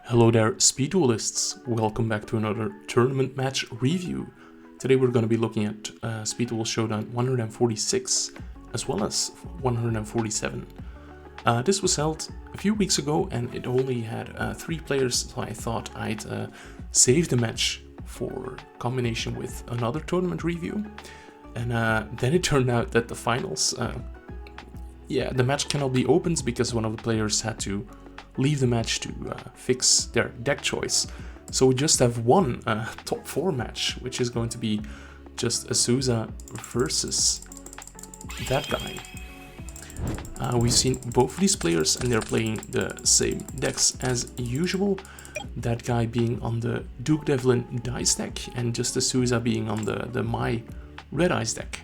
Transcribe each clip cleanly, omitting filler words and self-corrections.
Hello there, speed duelists. Welcome back to another tournament match review. Today we're going to be looking at Speed Duel Showdown 146 as well as 147. This was held a few weeks ago and it only had 3 players, so I thought I'd save the match for combination with another tournament review. And then it turned out that the finals, the match cannot be opened because one of the players had to leave the match to fix their deck choice. So we just have one top 4 match, which is going to be just Azusa versus that guy. We've seen both of these players and they're playing the same decks as usual. That guy being on the Duke Devlin dice deck and just Azusa being on the My Red Eyes deck.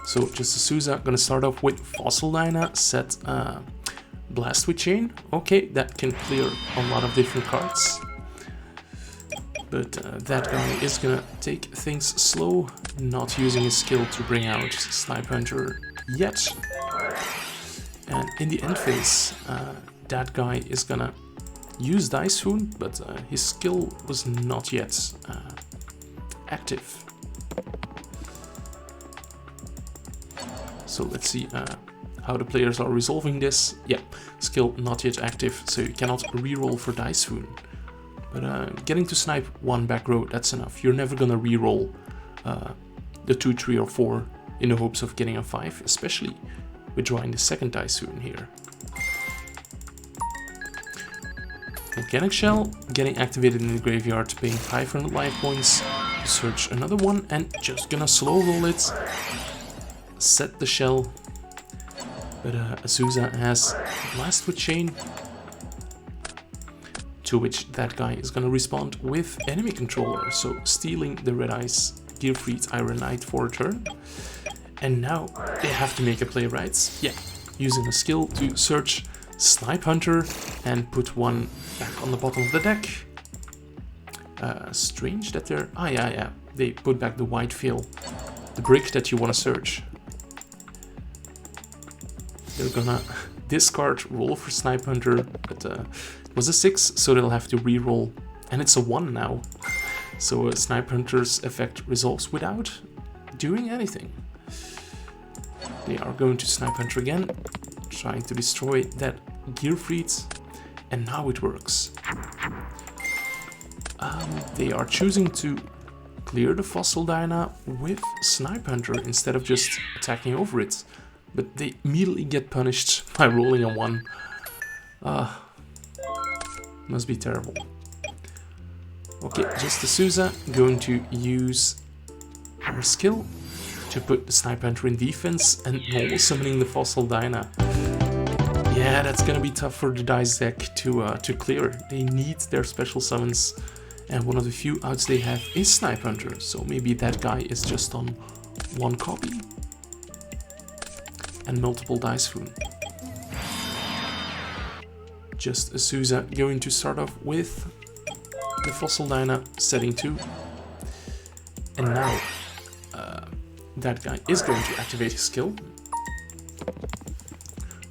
So just Azusa gonna start off with Fossil Dyna, set Blast with Chain. Okay, that can clear a lot of different cards. But that guy is gonna take things slow, not using his skill to bring out Snipe Hunter yet. And in the end phase, that guy is gonna use Dice Foon, but his skill was not yet active. So let's see how the players are resolving this. Yeah, skill not yet active, so you cannot reroll for Dice Foon. But getting to snipe 1 back row, that's enough. You're never gonna reroll the 2, 3, or 4 in the hopes of getting a 5, especially with drawing the second Dice Foon here. Volcanic Shell getting activated in the graveyard, paying 500 life points to search another one, and just gonna slow roll it. Set the shell. But Azusa has Blast with Chain, to which that guy is gonna respond with Enemy Controller, so stealing the Red Eyes Gearfried Iron Knight for a turn. And now they have to make a play, right? Yeah, using a skill to search Snipe Hunter and put one back on the bottom of the deck. Strange that they're... they put back the white veil, the brick that you want to search. They're gonna discard, roll for Snipe Hunter, but it was a 6, so they'll have to re-roll, and it's a 1 now. So Snipe Hunter's effect resolves without doing anything. They are going to Snipe Hunter again, trying to destroy that Gearfried, and now it works. They are choosing to clear the Fossil Dyna with Snipe Hunter instead of just attacking over it. But they immediately get punished by rolling a 1. Must be terrible. Okay, just Azusa going to use her skill to put the Snipe Hunter in defense and normal summoning the Fossil Dyna. Yeah, that's gonna be tough for the dice deck to clear. They need their special summons, and one of the few outs they have is Snipe Hunter, so maybe that guy is just on 1 copy. And multiple Dice Foon. Just Azusa going to start off with the Fossil Dyna, setting 2. And now that guy is going to activate his skill.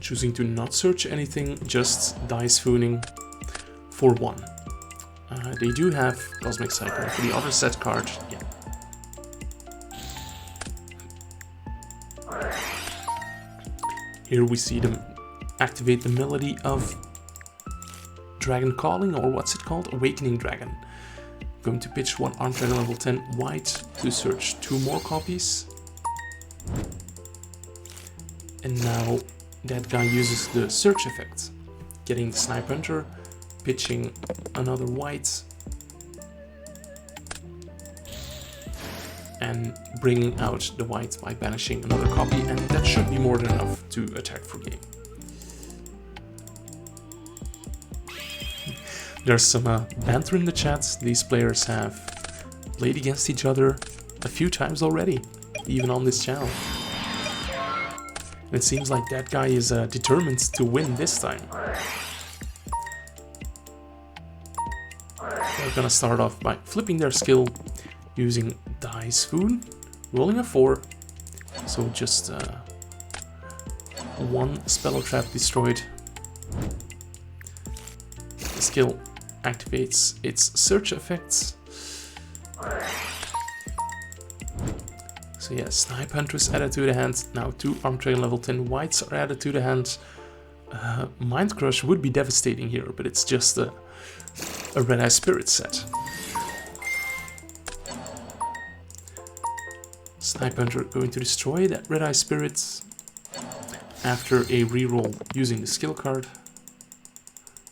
Choosing to not search anything, just Dice Fooning for 1. They do have Cosmic Cycle for the other set card. Yeah. Here we see them activate the melody of Dragon Calling, or what's it called? Awakening Dragon. Going to pitch 1 Armed Dragon level 10 white to search 2 more copies. And now that guy uses the search effect, getting the Snipe Hunter, pitching another white, and bringing out the white by banishing another copy, and that should be more than enough to attack for game. There's some banter in the chat. These players have played against each other a few times already, even on this channel. And it seems like that guy is determined to win this time. They're gonna start off by flipping their skill, using Dice Foon, rolling a 4, so just 1 Spell Trap destroyed. skill activates its search effects. So yeah, Snipe Hunter is added to the hand. Now 2 Arm Trade level 10 whites are added to the hand. Mind Crush would be devastating here, but it's just a Red Eye Spirit set. Snipe Hunter going to destroy that Red Eye Spirit after a reroll using the skill card.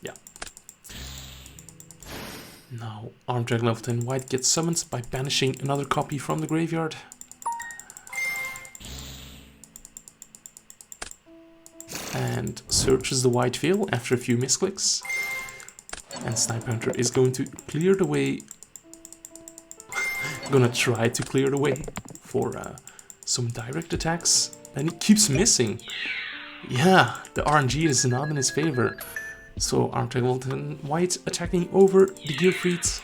Yeah. Now Arm Drag level 10 white gets summoned by banishing another copy from the graveyard. And searches the white field after a few misclicks. And Snipe Hunter is going to clear the way. Gonna try to clear the way for some direct attacks. And he keeps missing. Yeah, the RNG is not in his favor. So Arm Drag level 10 white attacking over the Gearfried.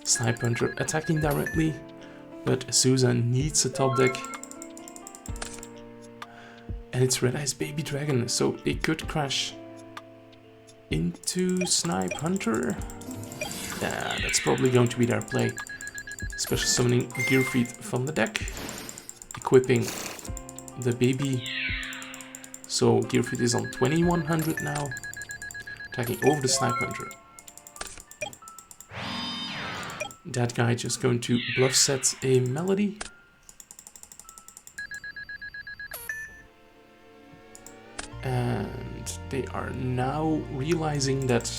Snipe Hunter attacking directly. But Azusa needs a top deck. And it's Red Eye's Baby Dragon, so it could crash into Snipe Hunter. Yeah, that's probably going to be their play. Special summoning Gearfried from the deck, equipping the baby. So Gearfried is on 2100 now, attacking over the Snipe Hunter. That guy just going to bluff set a Melody. And they are now realizing that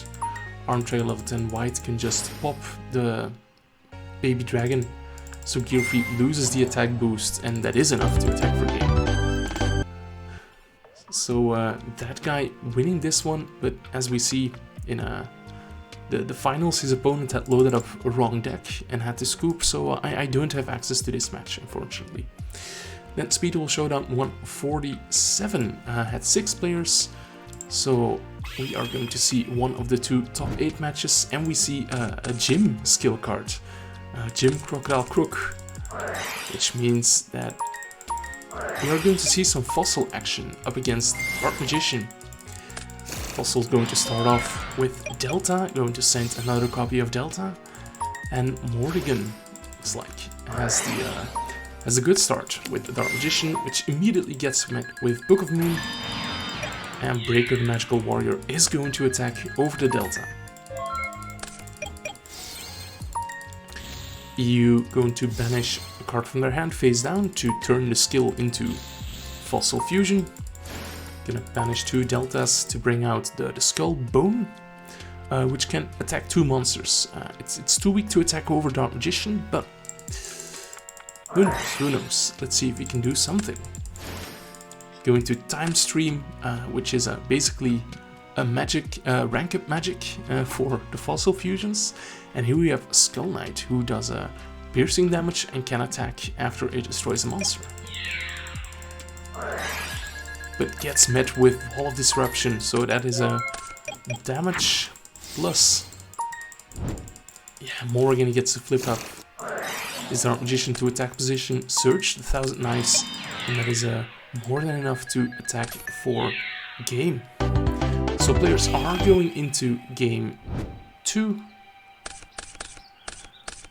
Arm Trade level 10 white can just pop the Baby Dragon, so Gearfried loses the attack boost, and that is enough to attack for game. So that guy winning this one, but as we see in the finals, his opponent had loaded up a wrong deck and had to scoop, so I don't have access to this match, unfortunately. Then Speed Duel Showdown 147 had 6 players, so we are going to see one of the 2 top 8 matches, and we see a Gym skill card, Gym Crocodile Crook, which means that we are going to see some Fossil action up against Dark Magician. Fossil's going to start off with Delta, going to send another copy of Delta, and Morrigan looks like has a good start with the Dark Magician, which immediately gets met with Book of Moon, and Breaker the Magical Warrior is going to attack over the Delta. EU going to banish a card from their hand face down to turn the skill into Fossil Fusion. Gonna banish 2 Deltas to bring out the Skull Bone, which can attack 2 monsters. It's too weak to attack over Dark Magician, but who knows? Let's see if we can do something. Going to Time Stream, which is basically a magic, rank up magic for the Fossil Fusions. And here we have Skull Knight, who does piercing damage and can attack after it destroys a monster. But gets met with Wall of Disruption, so that is a damage plus. Yeah, Morrigan gets to flip up his Dark Magician to attack position, search the 1000 Knives, and that is more than enough to attack for game. So players are going into game 2.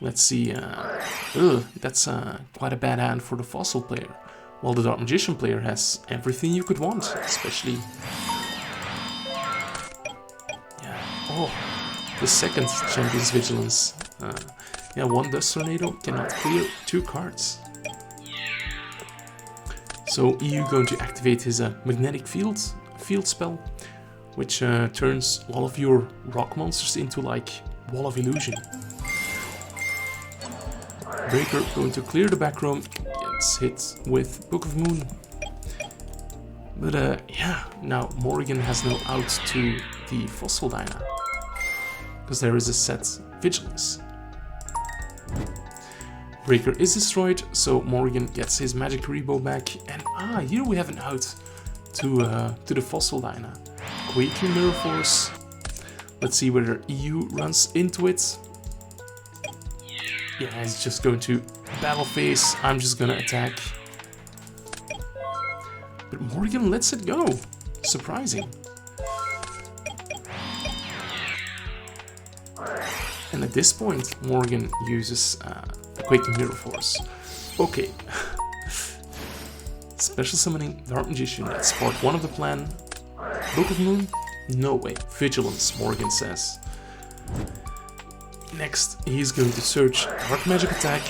Let's see, that's quite a bad hand for the Fossil player, while the Dark Magician player has everything you could want, especially... Yeah, oh, the second Champion's Vigilance. Yeah, 1 Dust Tornado cannot clear 2 cards. So EU going to activate his Magnetic Field spell, which turns all of your rock monsters into like Wall of Illusion. Breaker going to clear the back row, gets hit with Book of Moon. But yeah, now Morrigan has no out to the Fossil Dyna, because there is a set Vigilance. Breaker is destroyed, so Morrigan gets his Magic Rebo back, and here we have an out to the Fossil Dyna. Quaking Mirror Force. Let's see whether EU runs into it. Yeah, he's just going to battle phase. I'm just gonna attack. But Morrigan lets it go. Surprising. And at this point, Morgan uses the Quaking Mirror Force. Okay. Special summoning Dark Magician, that's part 1 of the plan. Book of Moon? No way. Vigilance, Morgan says. Next, he's going to search Dark Magic Attack.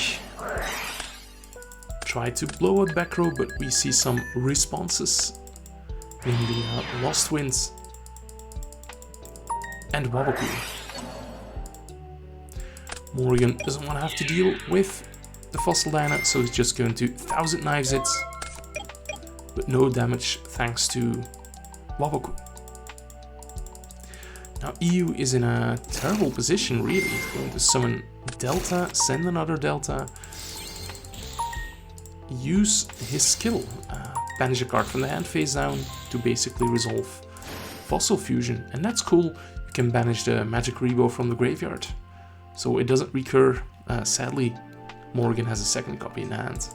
Try to blow out back row, but we see some responses. Namely, Lost Winds and Waboku. Morgan doesn't want to have to deal with the Fossil Dyna, so he's just going to Thousand Knives it. But no damage thanks to Waboku. Now EU is in a terrible position, really. He's going to summon Delta, send another Delta, use his skill, banish a card from the hand face down to basically resolve Fossil Fusion. And that's cool, you can banish the Magic Rebo from the graveyard. So it doesn't recur. Sadly, Morgan has a second copy in hand.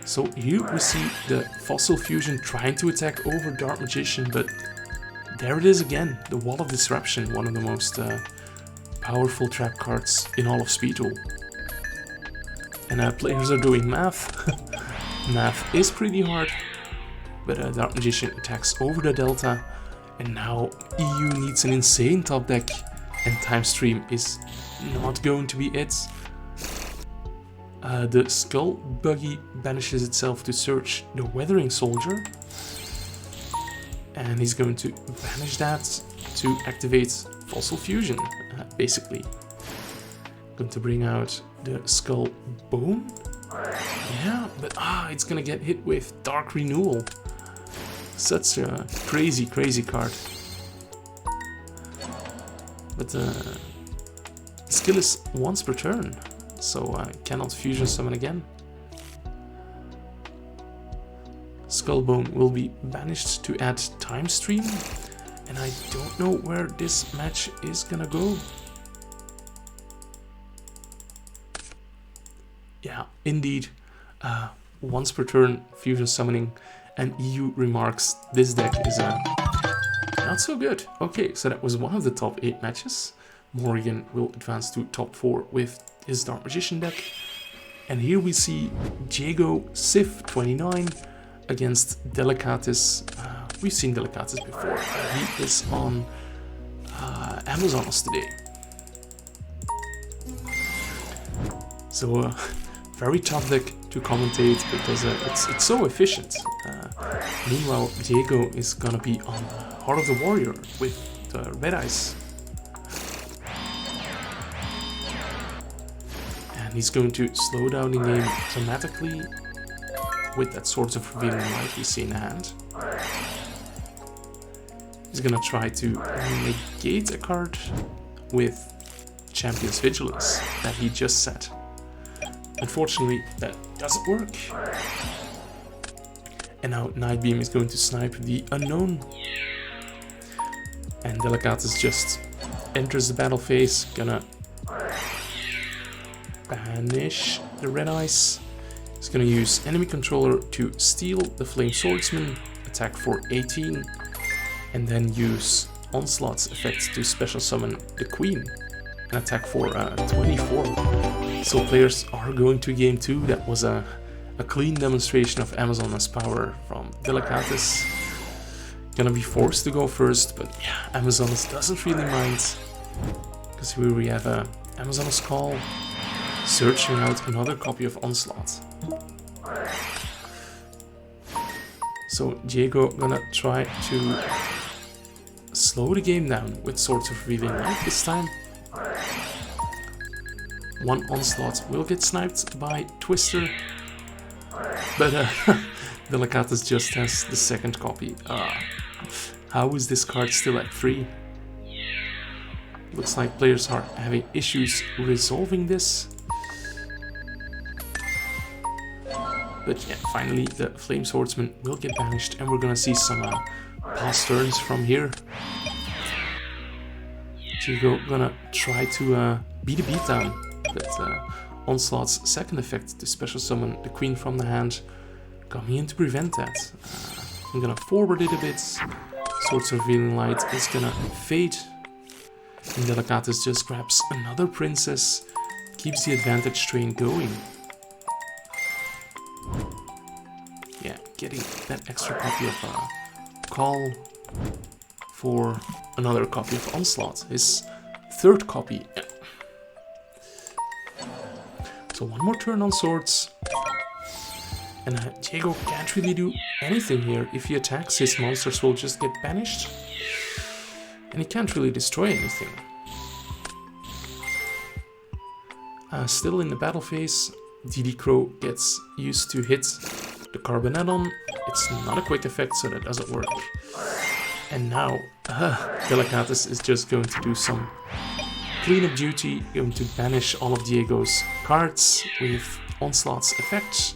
So here we see the Fossil Fusion trying to attack over Dark Magician, but there it is again, the Wall of Disruption, one of the most powerful trap cards in all of Speed Duel. And players are doing math. Math is pretty hard, but Dark Magician attacks over the Delta, and now EU needs an insane top deck, and Time Stream is not going to be it. The Skull Buggy banishes itself to search the Weathering Soldier, and he's going to banish that to activate Fossil Fusion, basically. Going to bring out the Skull Bone. Yeah, but it's gonna get hit with Dark Renewal. Such a crazy, crazy card. But skill is once per turn, so I cannot fusion summon again. Skullbone will be banished to add Time Stream, and I don't know where this match is gonna go. Yeah, indeed, once per turn fusion summoning, and EU remarks this deck is not so good. Okay, so that was one of the top 8 matches. Morgan will advance to top 4 with his Dark Magician deck. And here we see Diego Sif 29 against Delicatus. We've seen Delicatus before. He is on Amazonas today. So very tough deck to commentate because it's so efficient. Meanwhile, Diego is gonna be on Heart of the Warrior with the Red Eyes. And he's going to slow down the game dramatically with that Swords of Revealing Light we see in hand. He's gonna try to negate a card with Champion's Vigilance that he just set. Unfortunately, that doesn't work. And now Nightbeam is going to snipe the Unknown. And Delicatus just enters the battle phase, gonna banish the Red Eyes. He's gonna use Enemy Controller to steal the Flame Swordsman, attack for 18, and then use Onslaught's effect to special summon the Queen and attack for 24. So players are going to game 2. That was a clean demonstration of Amazonas power from Delicatus. Gonna be forced to go first, but yeah, Amazonas doesn't really mind. Because here we have Amazonas Call, searching out another copy of Onslaught. So Diego gonna try to slow the game down with Swords of Revealing Light this time. One Onslaught will get sniped by Twister, but Delicatus just has the second copy. How is this card still at 3? Looks like players are having issues resolving this. But yeah, finally the Flame Swordsman will get banished, and we're gonna see some past turns from here. Diego gonna try to beat a beatdown, but Onslaught's second effect to special summon the Queen from the hand coming in to prevent that. I'm gonna forward it a bit. Swords of Revealing Light is gonna fade. And Delicatus just grabs another princess, keeps the advantage train going. Yeah, getting that extra copy of Call for another copy of Onslaught, his third copy. Yeah. So one more turn on swords. And Diego can't really do anything here. If he attacks, his monsters will just get banished. And he can't really destroy anything. Still in the battle phase, DD Crow gets used to hit the Carbonellon. It's not a quick effect, so that doesn't work. And now, Delicatus is just going to do some cleanup duty, going to banish all of Diego's cards with Onslaught's effect.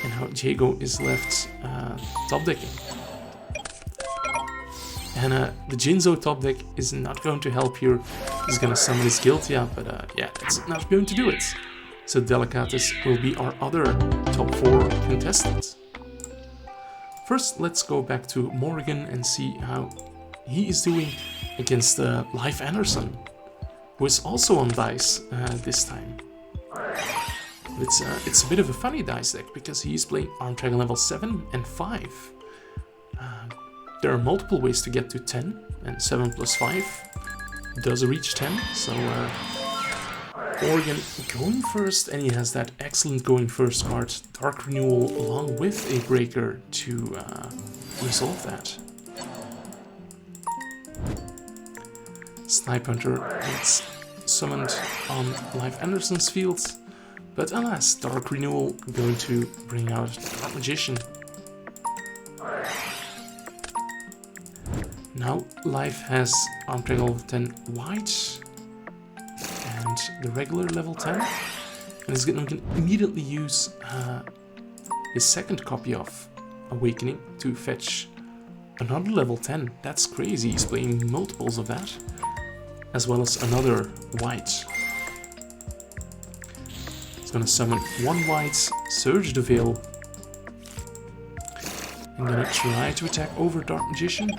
And now Diego is left top decking. And the Jinzo top deck is not going to help here. He's gonna summon his Guiltia, but yeah, that's not going to do it. So Delicatus will be our other top 4 contestant. First, let's go back to Morgan and see how he is doing against Life Anderson, who is also on dice this time. It's a bit of a funny dice deck because he's playing Arm Dragon level 7 and 5. There are multiple ways to get to 10, and 7 plus 5 does reach 10, so Morgan going first, and he has that excellent going first card, Dark Renewal, along with a breaker to resolve that. Snipe Hunter gets summoned on Life Anderson's field, but alas, Dark Renewal going to bring out Dark Magician. Now Life has Arm Dragon level 10 white and the regular level 10, and he's going to immediately use his second copy of Awakening to fetch another level 10. That's crazy, he's playing multiples of that, as well as another white. He's going to summon one white, Surge the Veil. I'm going to try to attack over Dark Magician.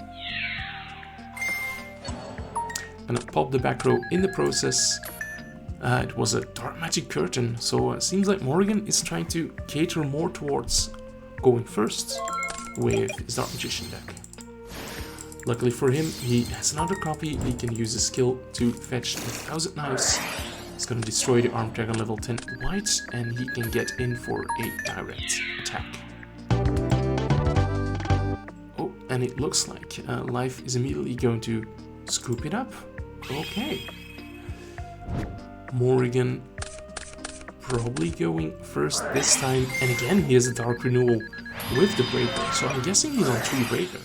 Gonna pop the back row in the process. It was a Dark Magic Curtain, so it seems like Morgan is trying to cater more towards going first with his Dark Magician deck. Luckily for him, he has another copy. He can use his skill to fetch the 1000 Knives. He's gonna destroy the Arm Dragon level 10 white, and he can get in for a direct attack. Oh, and it looks like Life is immediately going to scoop it up. Okay. Morgan probably going first this time, and again he has a Dark Renewal with the breaker, so I'm guessing he's on 3 breaker.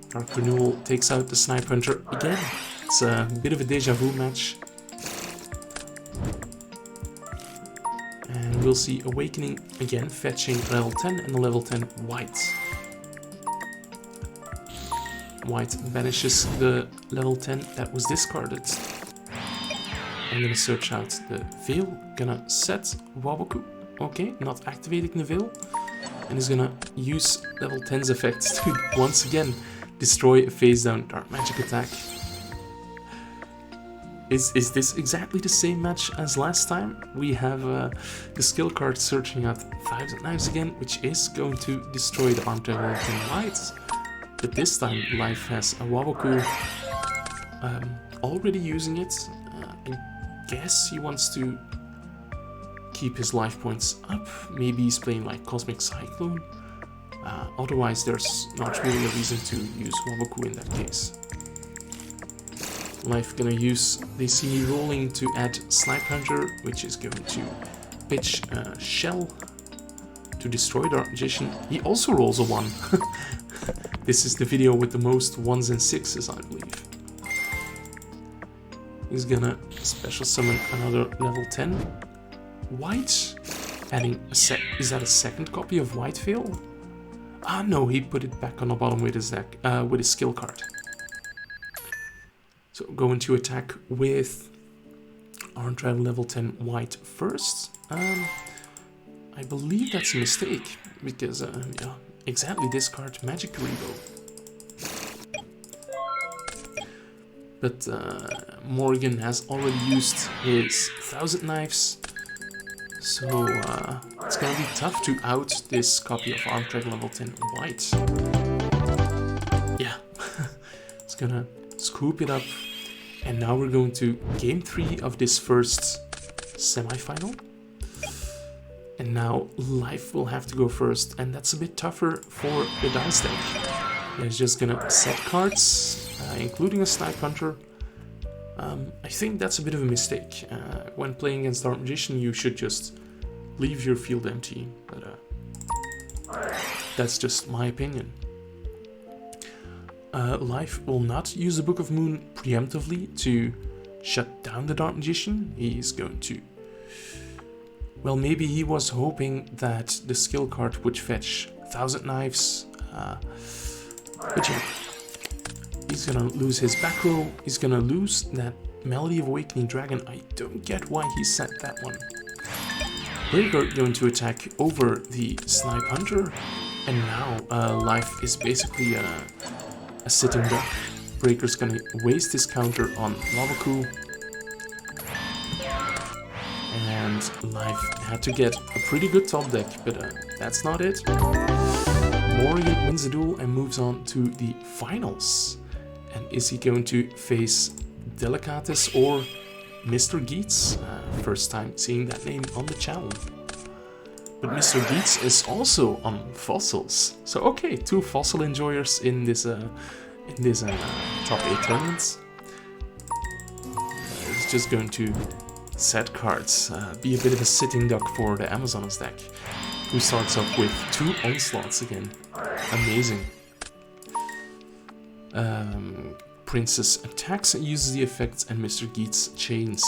Dark Renewal takes out the Snipe Hunter again. It's a bit of a deja vu match. And we'll see Awakening again, fetching level 10 and a level 10 white. White banishes the level 10 that was discarded. I'm gonna search out the Veil, gonna set Waboku. Okay, not activating the Veil. And he's gonna use level 10's effects to once again destroy a face down Dark Magic attack. Is this exactly the same match as last time? We have the skill card searching out 1000 Knives again, which is going to destroy the Arm Dragon level 10 white. But this time Life has a Waboku already using it. I guess he wants to keep his life points up. Maybe he's playing like Cosmic Cyclone. Otherwise there's not really a reason to use Waboku in that case. Life gonna use the CD rolling to add Snipe Hunter, which is going to pitch Shell to destroy Dark Magician. He also rolls a 1. This is the video with the most 1s and 6s, I believe. He's gonna special summon another level 10 white, adding is that a second copy of White Veil? Ah no, he put it back on the bottom with his deck, with his skill card. So going to attack with Arm Dragon level 10 white first. I believe that's a mistake, because yeah, exactly discard Magic Rebo. but Morgan has already used his 1000 Knives, so it's gonna be tough to out this copy of Arm Track level 10 White. Yeah, it's gonna scoop it up, and now we're going to game 3 of this first semi-final. And now Life will have to go first, and that's a bit tougher for the dice deck. He's just gonna set cards, including a Snipe Hunter. I think that's a bit of a mistake. When playing against Dark Magician, you should just leave your field empty, but that's just my opinion. Life will not use the Book of Moon preemptively to shut down the Dark Magician. He's going to... Well, maybe he was hoping that the skill card would fetch 1000 Knives. But yeah, he's gonna lose his back row. He's gonna lose that Melody of Awakening Dragon. I don't get why he sent that one. Breaker going to attack over the Snipe Hunter. And now Life is basically a sitting duck. Breaker's gonna waste his counter on Lavaku. And Life had to get a pretty good top deck, but that's not it. Morgan wins the duel and moves on to the finals. And is he going to face Delicatus or Mr. Geets? First time seeing that name on the channel. But Mr. Geets is also on fossils. So okay, 2 fossil enjoyers in this top 8 tournaments. He's just going to set cards, be a bit of a sitting duck for the Amazoness deck, who starts off with 2 onslaughts again. Amazing. Princess attacks and uses the effects, and Mr. Geets chains.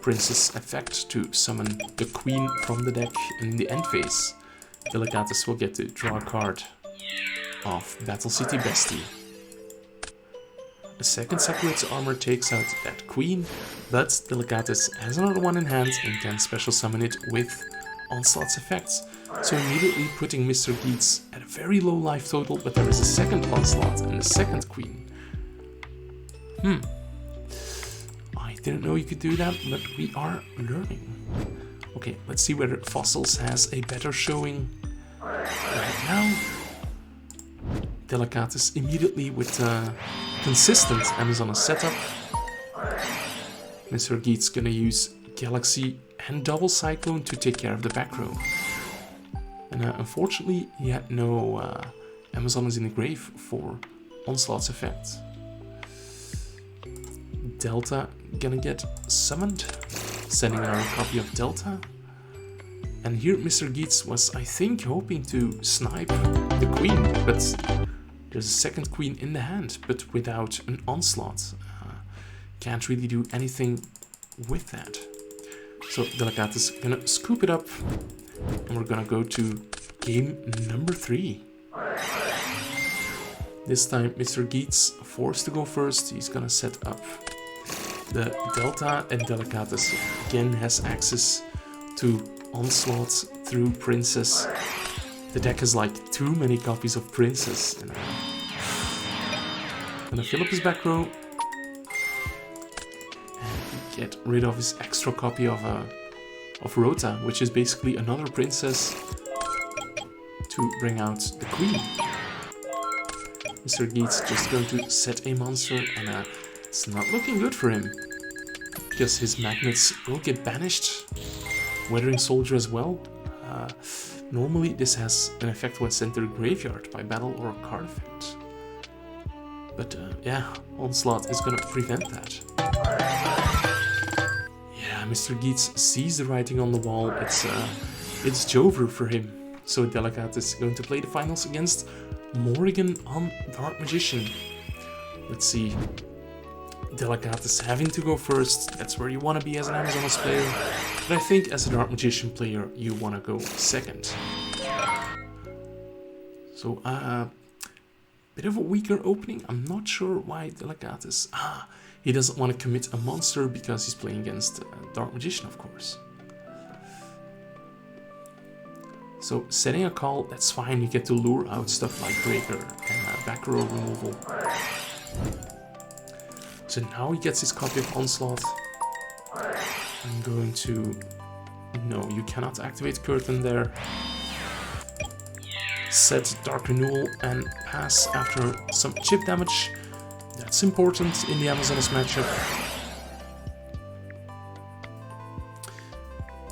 Princess effect to summon the Queen from the deck in the end phase. Delicatus will get to draw a card of Battle City Bestie. A second Sakura's armor takes out that Queen, but Delicatus has another one in hand and can special summon it with Onslaught's effects. So immediately putting Mr. Geets at a very low life total, but there is a second Onslaught and a second Queen. I didn't know you could do that, but we are learning. Okay, let's see whether Fossils has a better showing right now. Delicatus immediately with consistent Amazoness setup. Mr. Geets gonna use Galaxy and Double Cyclone to take care of the back row. And unfortunately, he had no Amazoness in the grave for Onslaught's effect. Delta gonna get summoned, sending out a copy of Delta. And here Mr. Geets was, I think, hoping to snipe the Queen, but there's a second Queen in the hand, but without an Onslaught. Can't really do anything with that. So Delicatus gonna scoop it up, and we're gonna go to game number 3. This time Mr. Geets forced to go first. He's gonna set up the Delta, and Delicatus again has access to Onslaught through Princess. The deck has like too many copies of Princess. And gonna fill up his back row and get rid of his extra copy of Rota, which is basically another Princess to bring out the Queen. Mr. Geets just going to set a monster, and it's not looking good for him, because his magnets will get banished. Weathering Soldier as well. Normally this has an effect when sent to the graveyard by battle or a card effect. But yeah, Onslaught is gonna prevent that. Yeah, Mr. Geets sees the writing on the wall. It's Jover for him. So Delicatus is going to play the finals against Morrigan on Dark Magician. Let's see. Delicatus having to go first. That's where you want to be as an Amazoness player. But I think as a Dark Magician player, you want to go second. So, bit of a weaker opening. I'm not sure why Delicatus... he doesn't want to commit a monster because he's playing against Dark Magician, of course. So, setting a call, that's fine. You get to lure out stuff like Breaker and back row removal. So now he gets his copy of Onslaught. I'm going to... No, you cannot activate Curtain there. Set Dark Renewal and pass after some chip damage. That's important in the Amazonas matchup.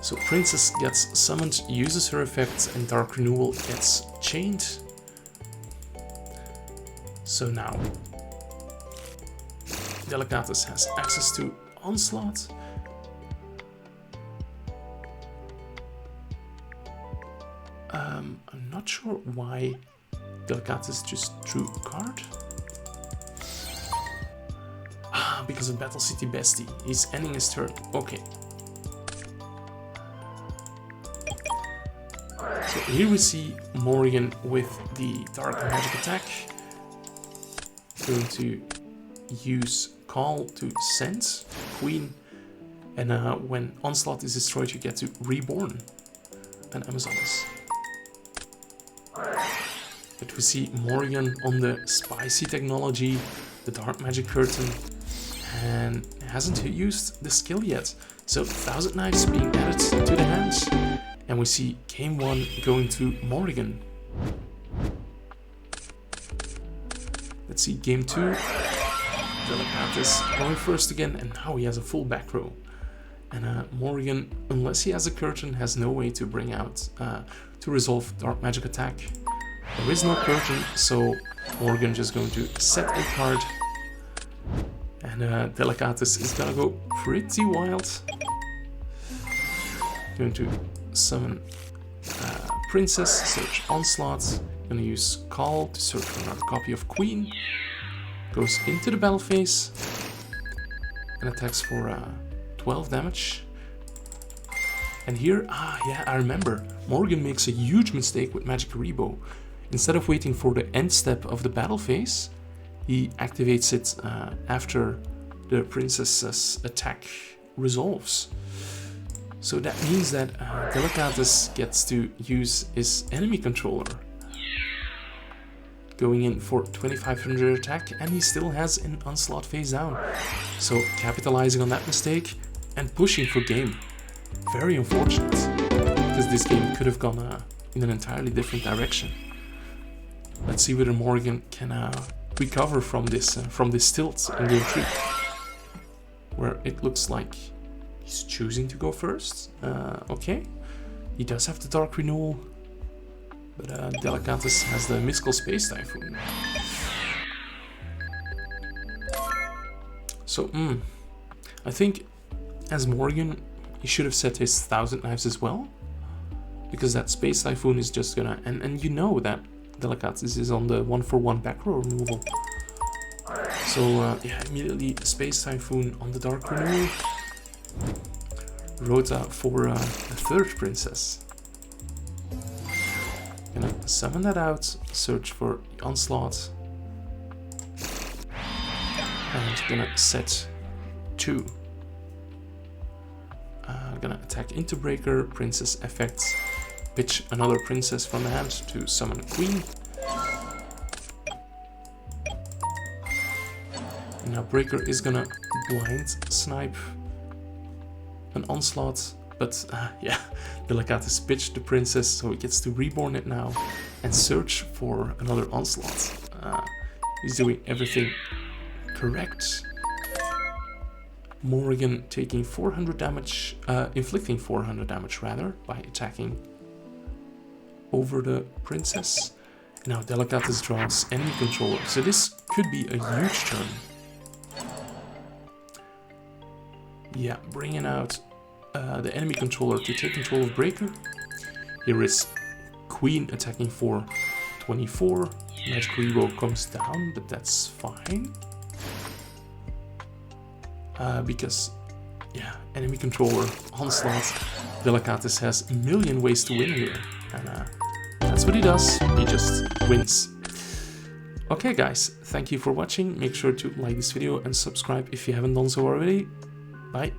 So Princess gets summoned, uses her effects, and Dark Renewal gets chained. So now Delicatus has access to Onslaught. I'm not sure why Delicatus just drew a card. Ah, because of Battle City Bestie. He's ending his turn. Okay. So here we see Morrigan with the Dark Magic attack. Going to use Call to send Queen. And when Onslaught is destroyed, you get to Reborn an Amazonas. But we see Morrigan on the spicy technology, the Dark Magic Curtain, and hasn't used the skill yet. So 1000 Knives being added to the hand, and we see game 1 going to Morrigan. Let's see game 2. Delicatus going first again, and now he has a full back row. And Morrigan, unless he has a curtain, has no way to bring out, to resolve Dark Magic attack. There is no curtain, so Morrigan just going to set a card. And Delicatus is gonna go pretty wild. Going to summon Princess, search Onslaught. Gonna use Call to search for another copy of Queen. Goes into the battle phase and attacks for 12 damage. And here, yeah, I remember, Morrigan makes a huge mistake with Magic Rebo. Instead of waiting for the end step of the battle phase, he activates it after the princess's attack resolves. So that means that Delicatus gets to use his enemy controller. Going in for 2500 attack, and he still has an Onslaught phase down. So capitalizing on that mistake and pushing for game. Very unfortunate, because this game could have gone in an entirely different direction. Let's see whether Morrigan can recover from this tilt in game 3, where it looks like he's choosing to go first. Okay, he does have the Dark Renewal, but Delicatus has the Mystical Space Typhoon. So, I think as Morrigan, he should have set his 1000 Knives as well, because that Space Typhoon is just gonna, and you know that Delicatus is on the 1-for-1 back row removal. So yeah, immediately Space Typhoon on the Dark Renewal. Rota for the third princess. Gonna summon that out, search for Onslaught, and gonna set 2. Gonna attack into Breaker, princess effects, pitch another princess from the hand to summon a queen. And now Breaker is gonna blind snipe an Onslaught, but yeah, Delicatus pitched the princess, so he gets to reborn it now and search for another Onslaught. He's doing everything correct. Morrigan taking 400 damage, inflicting 400 damage rather, by attacking over the princess. Now Delicatus draws enemy controller, so this could be a huge turn. Yeah, bringing out the enemy controller to take control of Breaker. Here is Queen attacking for 24. Magic Rebo comes down, but that's fine. Because, yeah, enemy controller, Onslaught, Delicatus has a million ways to win here. And that's what he does, he just wins. Okay guys, thank you for watching. Make sure to like this video and subscribe if you haven't done so already. Bye.